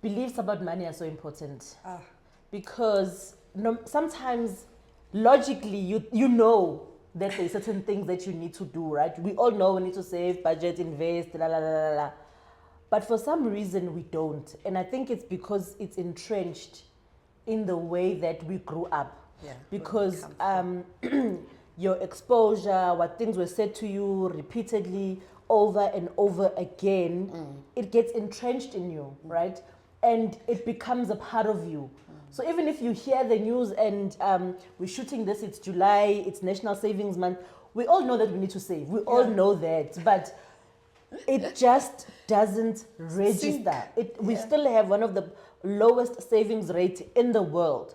beliefs about money are so important Ah, because sometimes logically you know that there's certain things that you need to do, right? We all know we need to save, budget, invest, la la la la la. But for some reason we don't. And I think it's because it's entrenched in the way that we grew up. yeah. Because your exposure, what things were said to you repeatedly over and over again, it gets entrenched in you, right? And it becomes a part of you. So even if you hear the news and we're shooting this, it's July, it's National Savings Month, we all know that we need to save. We all know that. But it just doesn't register. We still have one of the lowest savings rates in the world.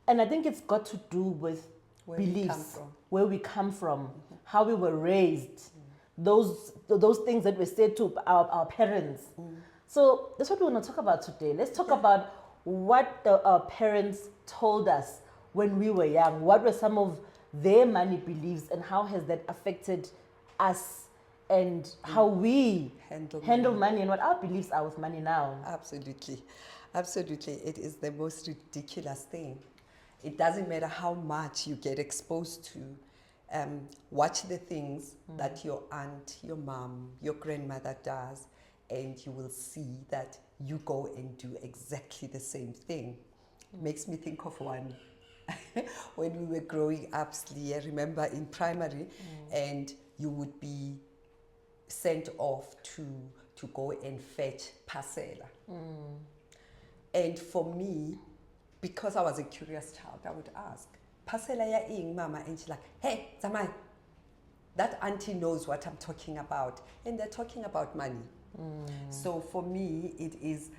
And I think it's got to do with beliefs, where we come from, how we were raised, those things that were said to our parents. So that's what we want to talk about today. Let's talk about what our parents told us when we were young. What were some of their money beliefs and how has that affected us and how we handle money and what our beliefs are with money now. Absolutely. Absolutely. It is the most ridiculous thing. It doesn't matter how much you get exposed to. Watch the things that your aunt, your mom, your grandmother does, and you will see that you go and do exactly the same thing. Makes me think of one. When we were growing up, I remember in primary, and you would be sent off to go and fetch parcela. And for me, because I was a curious child, I would ask, parcela ya ing, mama? And she's like, hey, Zamai, that auntie knows what I'm talking about. And they're talking about money. So for me, it is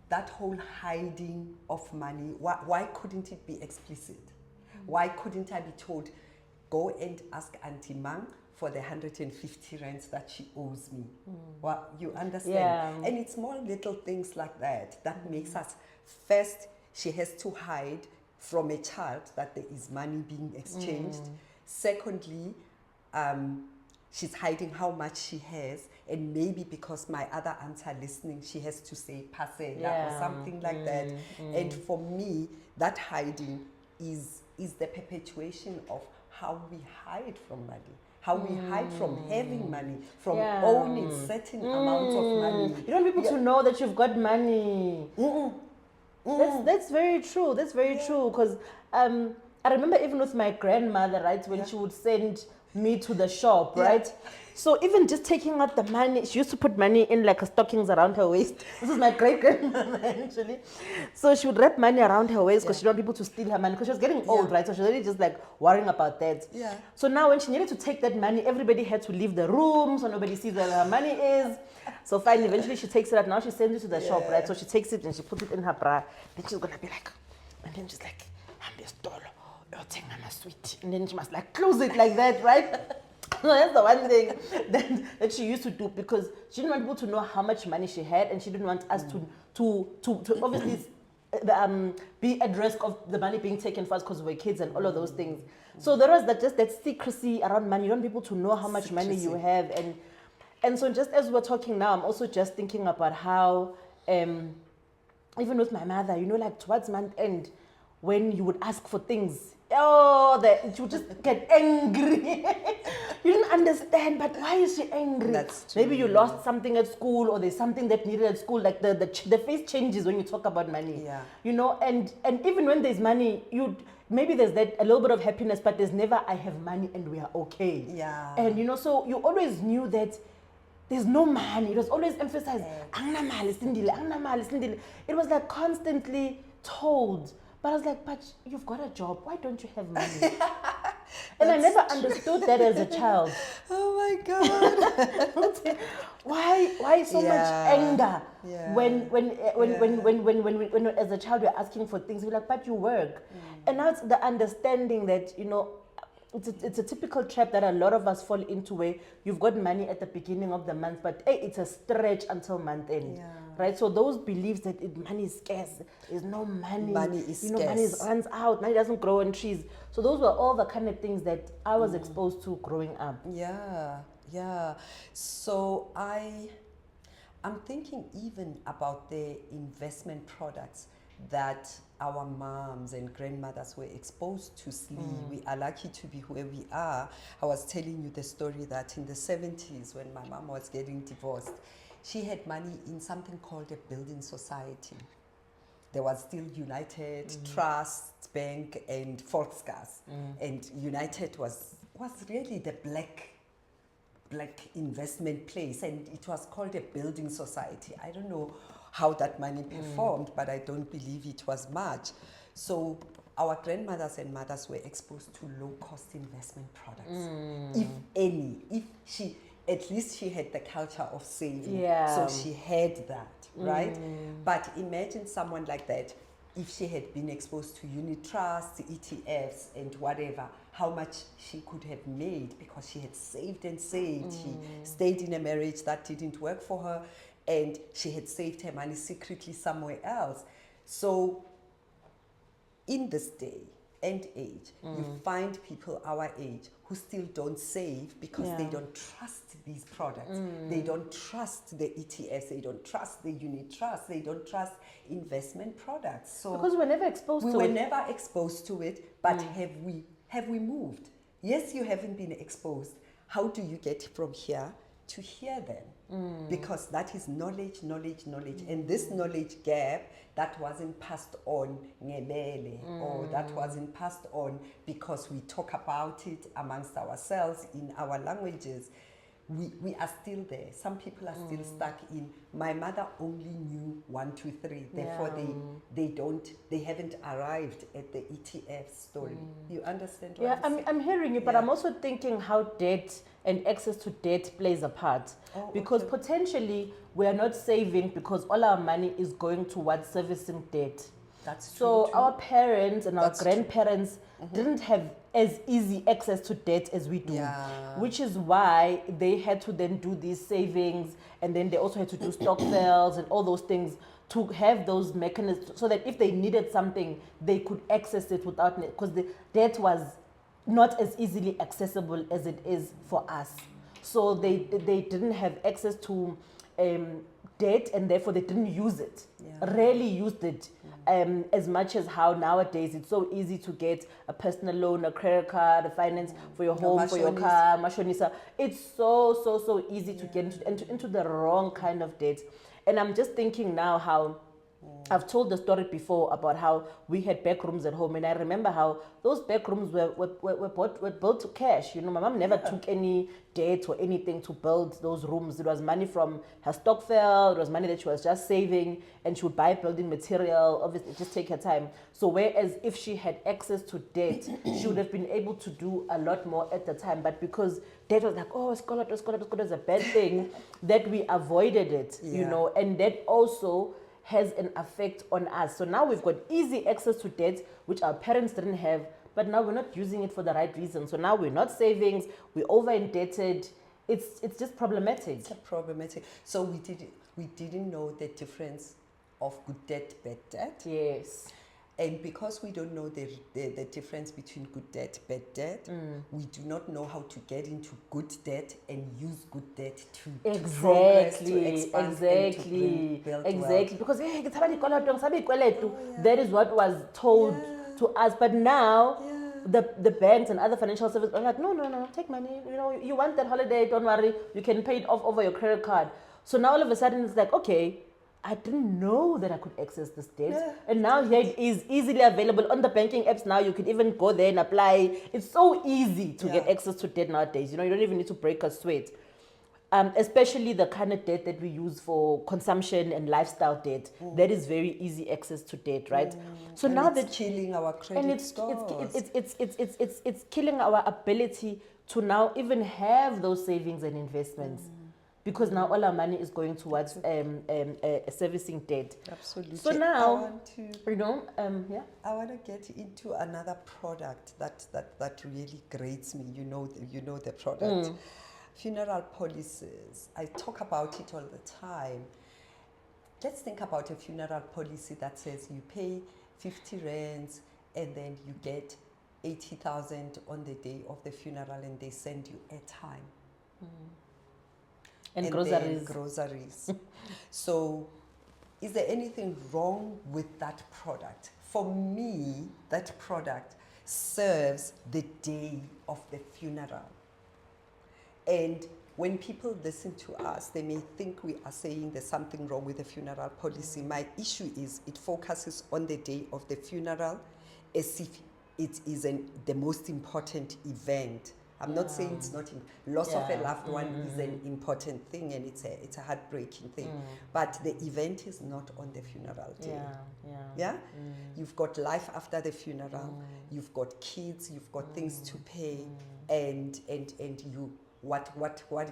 that whole hiding of money. Why couldn't it be explicit? Why couldn't I be told, go and ask Auntie Mang for the 150 rands that she owes me? Well, you understand? Yeah. And it's more little things like that makes us, first, she has to hide from a child that there is money being exchanged. Secondly, she's hiding how much she has, and maybe because my other aunts are listening, she has to say parcela or something like that. And for me, that hiding is the perpetuation of how we hide from money, how we hide from having money, from owning certain amounts of money. You don't want people to know that you've got money. That's very true. That's very true. Because I remember even with my grandmother, right, when she would send me to the shop, right? So even just taking out the money, she used to put money in like stockings around her waist. This is my great grandmother actually. So she would wrap money around her waist because she didn't want people to steal her money because she was getting old, right? So she was really just like worrying about that. Yeah. So now when she needed to take that money, everybody had to leave the room so nobody sees where her money is. So finally, eventually she takes it out. Now she sends it to the shop, right? So she takes it and she puts it in her bra. Then she's gonna be like, and then she's like, I'm this dollar. You're taking my sweet. And then she must like close it like that, right? So that's the one thing that she used to do because she didn't want people to know how much money she had, and she didn't want us to obviously be at risk of the money being taken for us because we were kids and all of those things. So there was that secrecy around money. You don't want people to know how much money you have, and so just as we're talking now, I'm also just thinking about how even with my mother, you know, like towards month end, when you would ask for things, you just get angry. You didn't understand, but why is she angry? That's true. Maybe you lost something at school, or there's something that needed at school. Like the face changes when you talk about money. Yeah. You know, and even when there's money, maybe there's that a little bit of happiness, but there's never I have money and we are okay. Yeah. And you know, so you always knew that there's no money. It was always emphasized. It was like constantly told. But I was like, but you've got a job. Why don't you have money? And I never understood that as a child. Oh my God. Why so much anger Yeah. when as a child we're asking for things? We're like, but you work. And now it's the understanding that, you know, it's a typical trap that a lot of us fall into, where you've got money at the beginning of the month, but hey, it's a stretch until month end, right? So those beliefs that money is scarce, there's no money, Money is you know, scarce. money runs out, money doesn't grow on trees. So those were all the kind of things that I was exposed to growing up. Yeah. So I I'm thinking even about the investment products that our moms and grandmothers were exposed to sleep. We are lucky to be where we are. I was telling you the story that in the 70s, when my mom was getting divorced, she had money in something called a building society. There was still United Trust Bank and Volksgas, and United was really the black investment place, and it was called a building society. I don't know how that money performed, but I don't believe it was much. So our grandmothers and mothers were exposed to low-cost investment products, if any. At least she had the culture of saving, Yeah. so she had that, right? But imagine someone like that, if she had been exposed to unit trusts, ETFs, and whatever, how much she could have made, because she had saved and saved. She stayed in a marriage that didn't work for her, and she had saved her money secretly somewhere else. So in this day and age, you find people our age who still don't save because they don't trust these products. They don't trust the ETFs. They don't trust the unit trust. They don't trust investment products. So Because we were never exposed we to were it. never exposed to it, but have we moved? Yes, you haven't been exposed. How do you get from here to here then? Because that is knowledge. And this knowledge gap, that wasn't passed on ngebele, or that wasn't passed on because we talk about it amongst ourselves in our languages. We are still there. Some people are still stuck in, my mother only knew 1, 2, 3. Therefore, they haven't arrived at the ETF story. You understand what I'm saying? I'm hearing you, but I'm also thinking how debt and access to debt plays a part. Because potentially we are not saving because all our money is going towards servicing debt. That's true. So too. our parents and our That's true. grandparents didn't have as easy access to debt as we do, Yeah. which is why they had to then do these savings, and then they also had to do stock sales and all those things to have those mechanisms so that if they needed something, they could access it without, because the debt was not as easily accessible as it is for us. So they didn't have access to debt, and therefore they didn't use it. Rarely used it as much as how nowadays it's so easy to get a personal loan, a credit card, a finance for your home, for your car, mashonisa. It's so easy to get into the wrong kind of debt. And I'm just thinking now how I've told the story before about how we had back rooms at home, and I remember how those back rooms were built to cash. You know, my mom never took any debt or anything to build those rooms. It was money from her stockfell. It was money that she was just saving, and she would buy building material. Obviously, just take her time. So whereas if she had access to debt, she would have been able to do a lot more at the time. But because debt was like, oh, scholar is a bad thing, that we avoided it. You know, and that also has an effect on us. So now we've got easy access to debt, which our parents didn't have, but now we're not using it for the right reason. So now we're not savings, we're over indebted. It's just problematic. It's problematic. So we didn't know the difference of good debt, bad debt. Yes. And because we don't know the difference between good debt, bad debt, we do not know how to get into good debt and use good debt to progress, to expand, and to build wealth. Because that is what was told to us. But now the banks and other financial services are like, no, take money. You know, you want that holiday, don't worry, you can pay it off over your credit card. So now all of a sudden it's like, okay, I didn't know that I could access this debt. And now here it is easily available on the banking apps now. You can even go there and apply. It's so easy to get access to debt nowadays. You know, you don't even need to break a sweat. Especially the kind of debt that we use for consumption and lifestyle debt. That is very easy access to debt, right? So and now it's that killing our credit scores. It's killing our ability to now even have those savings and investments. Because now all our money is going towards servicing debt. Absolutely. So now, I want to get into another product that really grates me. You know the product. Funeral policies. I talk about it all the time. Let's think about a funeral policy that says you pay 50 rands and then you get 80,000 on the day of the funeral, and they send you airtime. And then groceries. groceries. So is there anything wrong with that product? For me, that product serves the day of the funeral. And when people listen to us, they may think we are saying there's something wrong with the funeral policy. My issue is it focuses on the day of the funeral as if it is the most important event. I'm not saying it's not. Loss of a loved one is an important thing, and it's a heartbreaking thing. But the event is not on the funeral day. Yeah. You've got life after the funeral. You've got kids. You've got things to pay, and you. What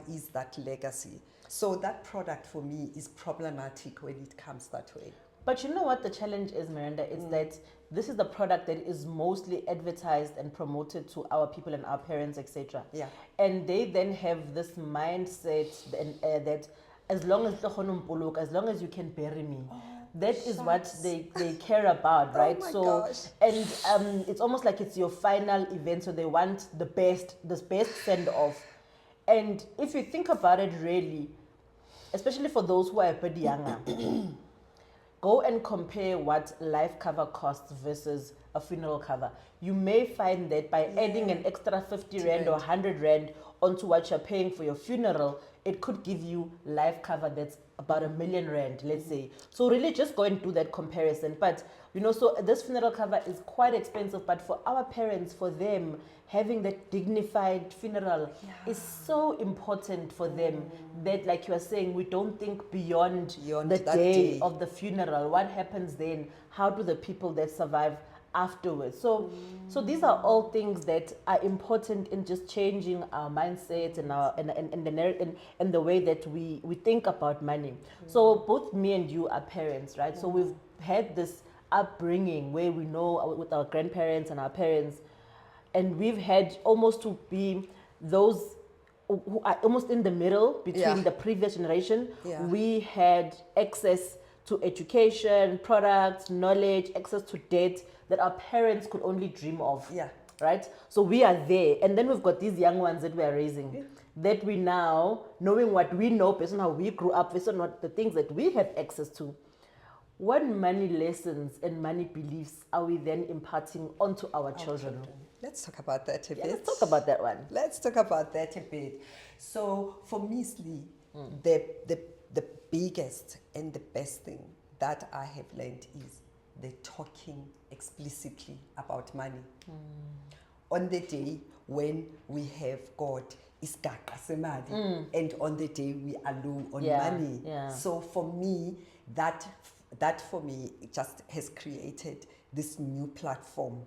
is that legacy? So that product for me is problematic when it comes that way. But you know what the challenge is, Miranda? It's that this is the product that is mostly advertised and promoted to our people and our parents, etc. Yeah. And they then have this mindset that as long as you can bury me, that is what they care about, right? Oh my so gosh. And it's almost like it's your final event, so they want the best send off. And if you think about it, really, especially for those who are a bit younger, go and compare what life cover costs versus a funeral cover. You may find that by adding an extra 50 Rand or 100 Rand onto what you're paying for your funeral, it could give you life cover that's about R1 million, let's say. So really just go and do that comparison. But, so this funeral cover is quite expensive, but for our parents, for them, having that dignified funeral is so important for them that, like you are saying, we don't think beyond the day of the funeral. What happens then? How do the people that survive afterwards? So these are all things that are important in just changing our mindset and our and the way that we think about money. So both me and you are parents, right? So we've had this upbringing where we know with our grandparents and our parents, and we've had almost to be those who are almost in the middle between the previous generation. We had access to education, products, knowledge, access to debt that our parents could only dream of. Right? So we are there. And then we've got these young ones that we are raising. That we now, knowing what we know based on how we grew up, based on what the things that we have access to, what money lessons and money beliefs are we then imparting onto our children? Let's talk about that a bit. Let's talk about that one. Let's talk about that a bit. So for me, Slee, the biggest and the best thing that I have learned is the talking explicitly about money. On the day when we have got iskaqa semali, and on the day we are low on money. So for me, that for me, it just has created this new platform,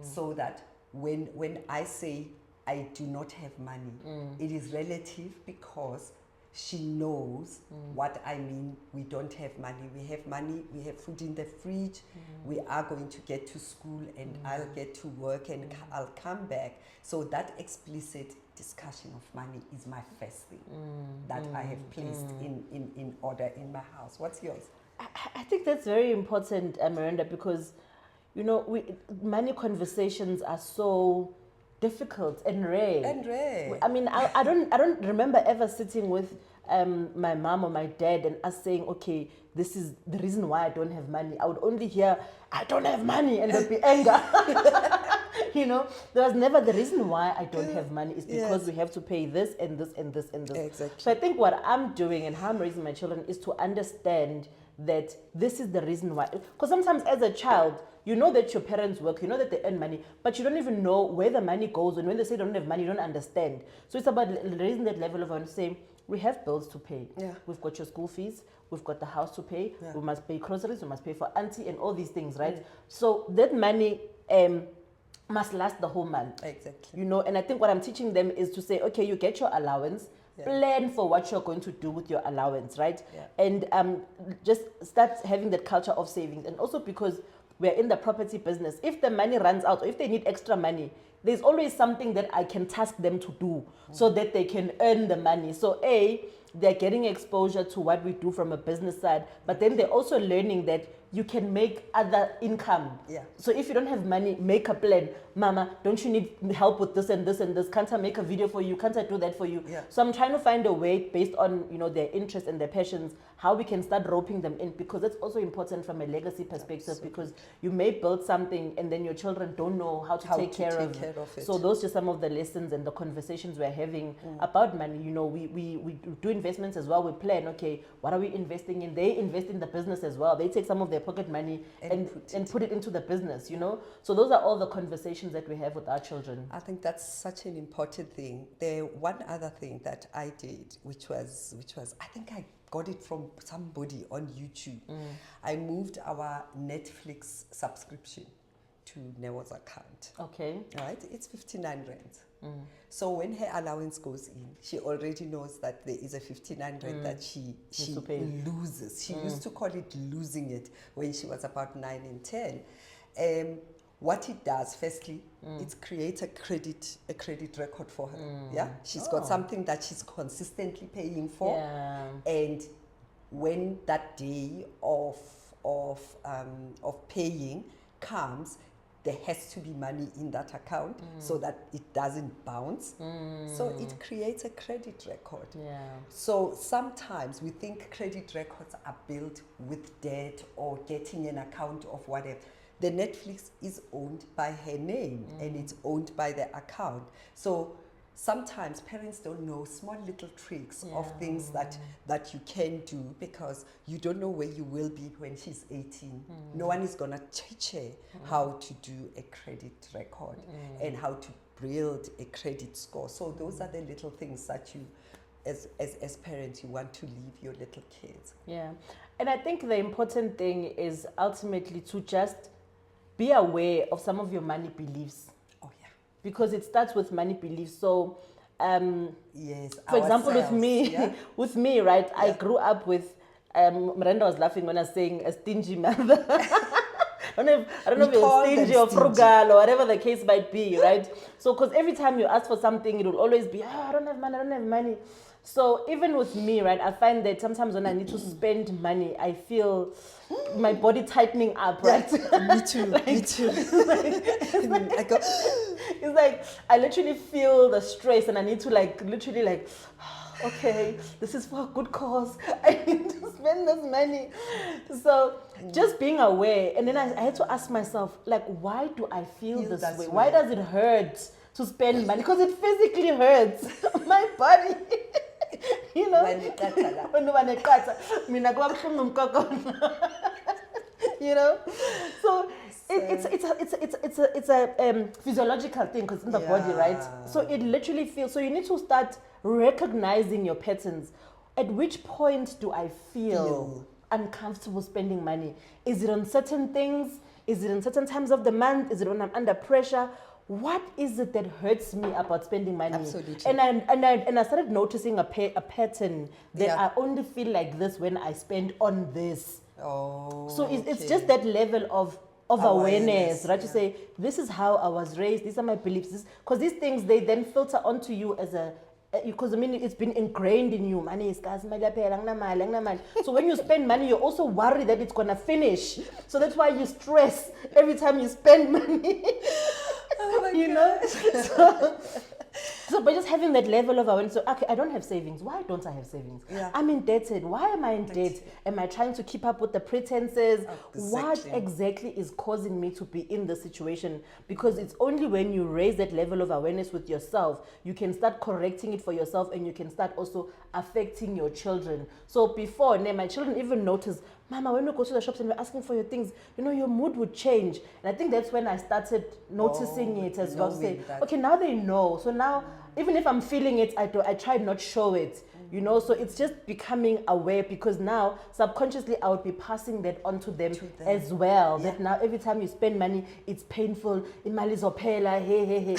so that when I say I do not have money, it is relative because she knows what I mean. We don't have money. We have money. We have food in the fridge. We are going to get to school, and I'll get to work, and I'll come back. So that explicit discussion of money is my first thing that I have placed in order in my house. What's yours? I think that's very important, Miranda, because money conversations are so difficult and rare. I mean, I don't remember ever sitting with my mom or my dad and us saying, okay, this is the reason why I don't have money. I would only hear, I don't have money, and there'd be anger. There was never the reason why I don't have money is because we have to pay this and this and this and this. Exactly. So I think what I'm doing and how I'm raising my children is to understand that this is the reason why. Because sometimes as a child, you know that your parents work, you know that they earn money, but you don't even know where the money goes. And when they say they don't have money, you don't understand. So it's about raising that level of understanding. We have bills to pay. We've got your school fees. We've got the house to pay. We must pay groceries. We must pay for auntie and all these things, right? So that money must last the whole month. Exactly. And I think what I'm teaching them is to say, okay, you get your allowance. Plan for what you're going to do with your allowance, right? And just start having that culture of savings. And also because we're in the property business, if the money runs out or if they need extra money, there's always something that I can task them to do so that they can earn the money. So they're getting exposure to what we do from a business side, but then they're also learning that you can make other income. Yeah. So if you don't have money, make a plan. Mama, don't you need help with this and this and this? Can't I make a video for you? Can't I do that for you? Yeah. So I'm trying to find a way based on, you know, their interests and their passions, how we can start roping them in, because it's also important from a legacy perspective. Absolutely. Because you may build something and then your children don't know how to take care of it. So those are some of the lessons and the conversations we're having about money. You know, we do investments as well. We plan, okay, what are we investing in? They invest in the business as well. They take some of their pocket money and put it into the business, you know. So those are all the conversations that we have with our children. I think that's such an important thing. One other thing that I did, which was I think I got it from somebody on YouTube. I moved our Netflix subscription to Newo's account. Okay. Right? It's 59 rand. So when her allowance goes in, she already knows that there is a 59 rand that she loses. She used to call it losing it when she was about 9 and 10. What it does, firstly, it creates a credit record for her. Yeah, she's got something that she's consistently paying for, and when that day of paying comes, there has to be money in that account so that it doesn't bounce. So it creates a credit record. Yeah. So sometimes we think credit records are built with debt or getting an account of whatever. The Netflix is owned by her name and it's owned by the account. So sometimes parents don't know small little tricks of things that you can do, because you don't know where you will be when she's 18. No one is going to teach her how to do a credit record and how to build a credit score. So those are the little things that you, as parents, you want to leave your little kids. Yeah. And I think the important thing is ultimately to just be aware of some of your money beliefs. Oh, yeah. Because it starts with money beliefs. So, yes, for example, with me, right, I grew up with, Miranda was laughing when I was saying a stingy mother. I don't know if you're stingy or frugal or whatever the case might be, right? So, because every time you ask for something, it will always be, I don't have money. So even with me, right, I find that sometimes when I need to spend money, I feel my body tightening up, right? Me too, me too. It's like I literally feel the stress and I need to literally okay, this is for a good cause. I need to spend this money. So just being aware. And then I had to ask myself, why do I feel this way? Why does it hurt to spend money? Because it physically hurts my body. You know, you know, so it's a physiological thing because it's in the body, right? So it literally feels. So you need to start recognizing your patterns. At which point do I feel uncomfortable spending money? Is it on certain things? Is it in certain times of the month? Is it when I'm under pressure? What is it that hurts me about spending money? Absolutely. And I started noticing a pattern that I only feel like this when I spend on this. Oh. So it's just that level of awareness, right? To say, this is how I was raised, these are my beliefs. Because these things, they then filter onto you as because it's been ingrained in you. Money is scarce. So when you spend money, you're also worried that it's going to finish. So that's why you stress every time you spend money. Oh my you know? So by just having that level of awareness, so okay, I don't have savings. Why don't I have savings? Yeah. I'm indebted. Why am I in debt? Am I trying to keep up with the pretenses? What exactly is causing me to be in this situation? Because it's only when you raise that level of awareness with yourself, you can start correcting it for yourself, and you can start also affecting your children. So before, my children even notice, Mama, when we go to the shops and we're asking for your things, your mood would change. And I think that's when I started noticing it as well. Say, okay, now they know. So now, even if I'm feeling it, I try not show it. So it's just becoming aware, because now subconsciously I would be passing that on to them as well. That now every time you spend money, it's painful. Imali zophela, hey.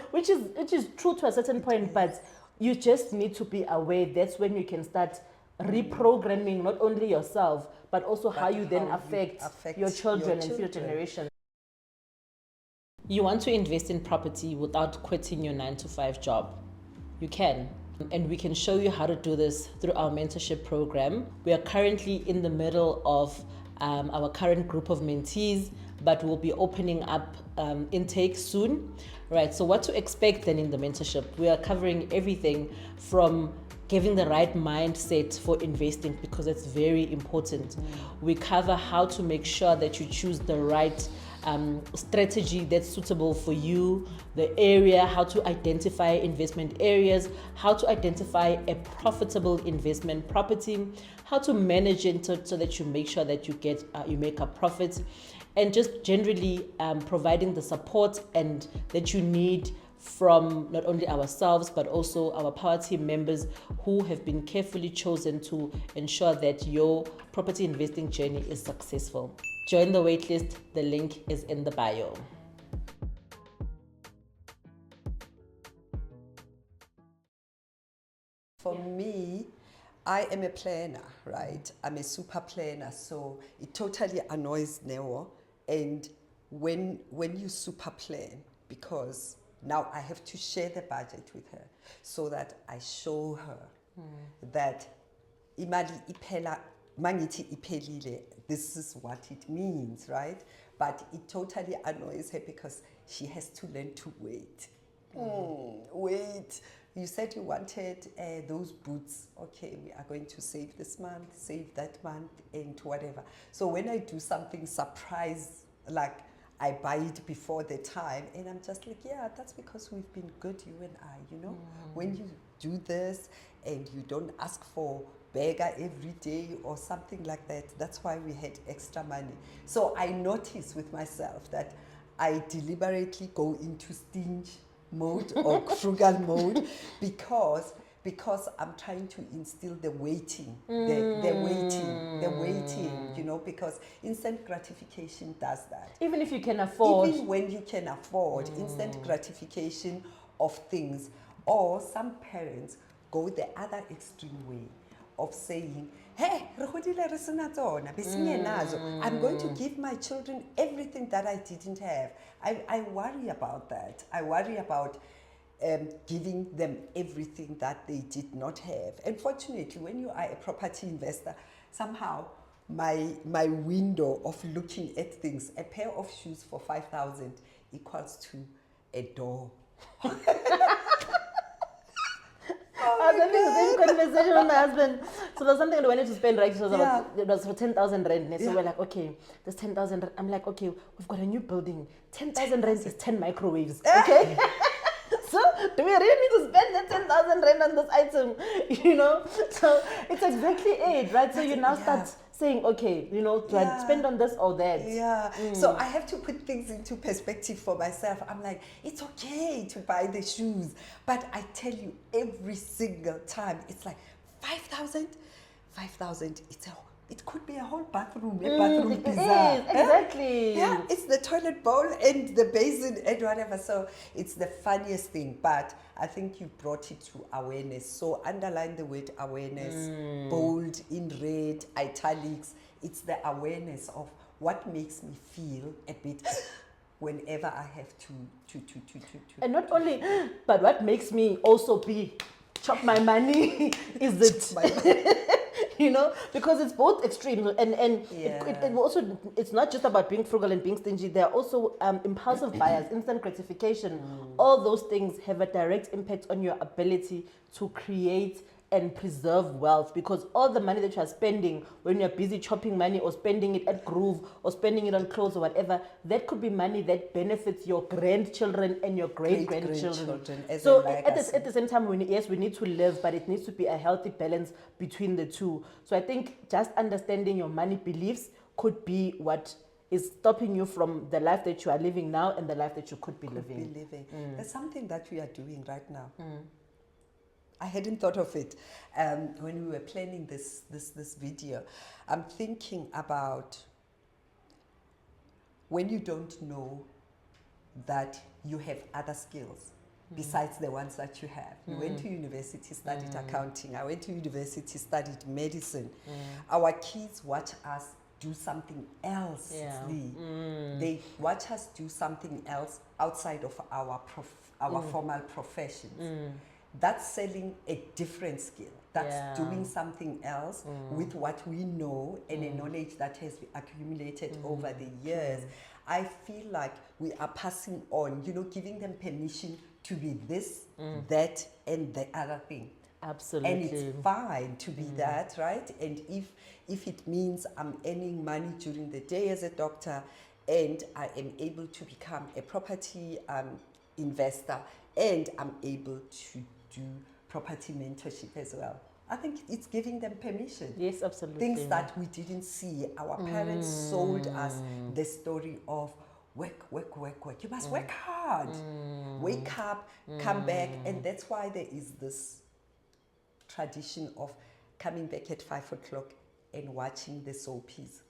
Which is true to a certain point, but you just need to be aware. That's when you can start reprogramming not only yourself, but also how you then affect your children and future generations. You want to invest in property without quitting your 9-to-5 job. You can. And we can show you how to do this through our mentorship program. We are currently in the middle of our current group of mentees, but we'll be opening up intake soon. Right, so what to expect then in the mentorship? We are covering everything from giving the right mindset for investing, because it's very important. We cover how to make sure that you choose the right strategy that's suitable for you, the area, how to identify investment areas, how to identify a profitable investment property, how to manage it so that you make sure that you make a profit, and just generally providing the support and that you need from not only ourselves but also our power team members who have been carefully chosen to ensure that your property investing journey is successful. Join the waitlist. The link is in the bio. For me, I am a planner, right? I'm a super planner, so it totally annoys Neo. And when you super plan, because now I have to share the budget with her, so that I show her that imali iphela mangithi iphelile, this is what it means, right? But it totally annoys her because she has to learn to wait. Wait. You said you wanted those boots. Okay, we are going to save this month, save that month, and whatever. So when I do something surprise, like I buy it before the time, and I'm just like, yeah, that's because we've been good, you and I, you know? When you do this and you don't ask for beggar every day or something like that, that's why we had extra money. So I notice with myself that I deliberately go into stingy mode or frugal mode because I'm trying to instill the waiting, the waiting, you know, because instant gratification does that. Even if you can afford. Even when you can afford instant gratification of things. Or some parents go the other extreme way of saying, hey, I'm going to give my children everything that I didn't have. I worry about that. I worry about giving them everything that they did not have. Unfortunately, when you are a property investor, somehow my window of looking at things, a pair of shoes for 5,000 equals to a door. I was having the same conversation with my husband. So there's something I wanted to spend, right? It was for 10,000 rand. So we're like, okay, there's 10,000 rand. I'm like, okay, we've got a new building. 10,000 rand is 10 microwaves. Okay? So do we really need to spend the 10,000 rand on this item? You know? So it's exactly it, right? So you now start saying, okay, you know, do I spend on this or that? Yeah. So I have to put things into perspective for myself. I'm like, it's okay to buy the shoes. But I tell you, every single time, it's like 5,000, 5,000, it could be a whole bathroom, a bathroom pizza. Exactly. Yeah, it's the toilet bowl and the basin and whatever. So it's the funniest thing. But I think you brought it to awareness. So underline the word awareness, bold, in red, italics. It's the awareness of what makes me feel a bit whenever I have to. And not only, but what makes me also chop my money is it. You know, because it's both extremes, and it also, it's not just about being frugal and being stingy. There are also impulsive buyers, instant gratification. All those things have a direct impact on your ability to create and preserve wealth, because all the money that you are spending when you're busy chopping money or spending it at Groove or spending it on clothes or whatever, that could be money that benefits your grandchildren and your great-grandchildren. So at the same time, we need to live, but it needs to be a healthy balance between the two. So I think just understanding your money beliefs could be what is stopping you from the life that you are living now and the life that you could be living. There's something that we are doing right now. I hadn't thought of it when we were planning this video. I'm thinking about when you don't know that you have other skills besides the ones that you have. You went to university, studied accounting. I went to university, studied medicine. Our kids watch us do something else. They watch us do something else outside of our formal professions. that's selling a different skill. That's Yeah. doing something else with what we know and a knowledge that has been accumulated over the years. I feel like we are passing on, giving them permission to be this, that, and the other thing. Absolutely. And it's fine to be that, right? And if it means I'm earning money during the day as a doctor and I am able to become a property investor and I'm able to do property mentorship as well. I think it's giving them permission. Yes, absolutely. Things that we didn't see. Our parents sold us the story of work, work, work, work. You must work hard. Wake up, come back. And that's why there is this tradition of coming back at 5 o'clock and watching the soapies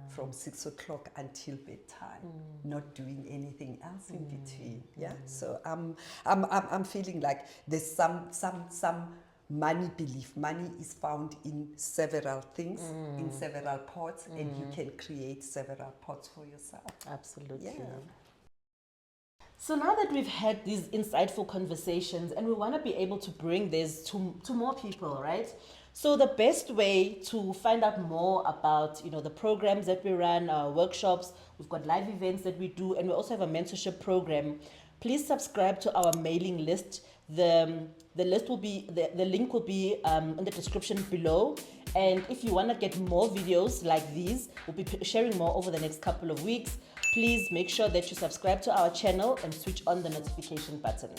from 6 o'clock until bedtime, not doing anything else in between. Yeah. So I'm feeling like there's some money belief. Money is found in several things, in several pots, and you can create several pots for yourself. Absolutely. Yeah. So now that we've had these insightful conversations and we want to be able to bring this to more people, right? So the best way to find out more about, the programs that we run, our workshops, we've got live events that we do, and we also have a mentorship program. Please subscribe to our mailing list. The list will be, the link will be in the description below. And if you want to get more videos like these, we'll be sharing more over the next couple of weeks. Please make sure that you subscribe to our channel and switch on the notification button.